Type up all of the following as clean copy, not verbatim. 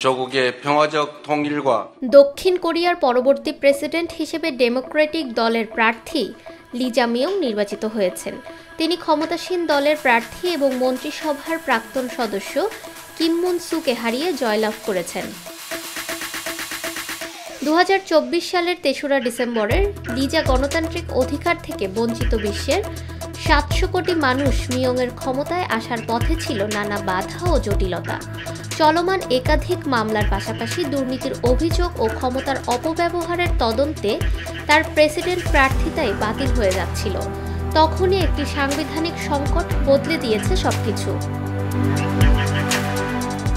조국의 평화적 통일과 দক্ষিণ কোরিয়ার পরবর্তী প্রেসিডেন্ট হিসেবে ডেমোক্রেটিক দলের প্রার্থী লি জামিয়ং নির্বাচিত হয়েছেন। তিনি ক্ষমতাসীন দলের প্রার্থী এবং মন্ত্রিসভার প্রাক্তন সদস্য কিম মুন সুকে হারিয়ে জয়লাভ করেছেন। 2024 সালের 3রা ডিসেম্বরের লিজা গণতান্ত্রিক অধিকার থেকে বঞ্চিত বিশ্বের 700 কোটি মানুষ মিয়ংয়ের ক্ষমতায় আসার পথে ছিল নানা বাধা ও জটিলতা। চলমান একাধিক মামলার পাশাপাশি দুর্নীতির অভিযোগ ও ক্ষমতার অপব্যবহারের তদন্তে তার প্রেসিডেন্ট প্রার্থিতাই বাতিল হয়ে যাচ্ছিল। তখনই একটি সাংবিধানিক সংকট বদলে দিয়েছে সবকিছু।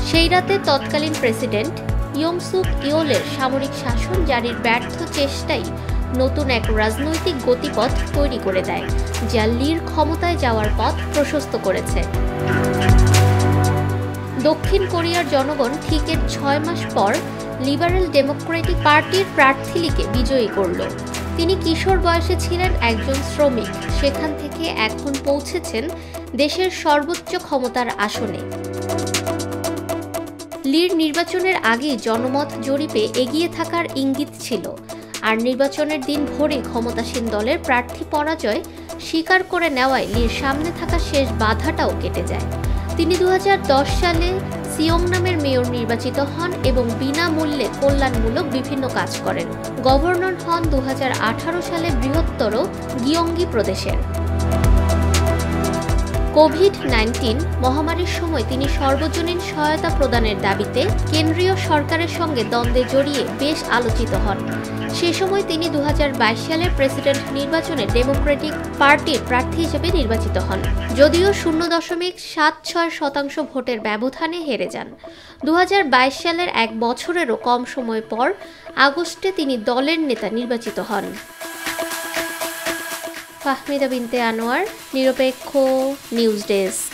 সেই রাতে তৎকালীন প্রেসিডেন্ট ইয়ং সুক ইয়োলের সামরিক শাসন জারির ব্যর্থ চেষ্টাই নতুন এক রাজনৈতিক গতিপথ তৈরি করে দেয়, যা লির ক্ষমতায় যাওয়ার পথ প্রশস্ত করেছে। দক্ষিণ কোরিয়ার জনগণ ঠিক এর 6 মাস পর লিবারেল ডেমোক্রেটিক পার্টির প্রার্থী লিকে বিজয়ী করল। তিনি কিশোর বয়সে ছিলেন একজন শ্রমিক, সেখান থেকে এখন পৌঁছেছেন দেশের সর্বোচ্চ ক্ষমতার আসনে। লির নির্বাচনের আগেই জনমত জরিপে এগিয়ে থাকার ইঙ্গিত ছিল, আর নির্বাচনের দিন ভোরে ক্ষমতাসীন দলের প্রার্থী পরাজয় স্বীকার করে নেওয়ায় লির সামনে থাকা শেষ বাধাটাও কেটে যায়। তিনি 2010 সালে সিয়ং নামের মেয়র নির্বাচিত হন এবং বিনামূল্যে কল্যাণমূলক বিভিন্ন কাজ করেন। গভর্নর হন 2018 সালে বৃহত্তর গিয়ংগি প্রদেশের। কোভিড-19 মহামারীর সময় তিনি সর্বজনীন সহায়তা প্রদানের দাবিতে কেন্দ্রীয় সরকারের সঙ্গে দ্বন্দ্বে জড়িয়ে বেশ আলোচিত হন। সে সময় তিনি 2022 সালের প্রেসিডেন্ট নির্বাচনে ডেমোক্রেটিক পার্টির প্রার্থী হিসেবে নির্বাচিত হন, যদিও 0.76% ভোটের ব্যবধানে হেরে যান। 2022 সালের এক বছরেরও কম সময় পর আগস্টে তিনি দলের নেতা নির্বাচিত হন। ফাহমিদা বিনতে আনোয়ার, নিরপেক্ষ নিউজ ডেস্ক।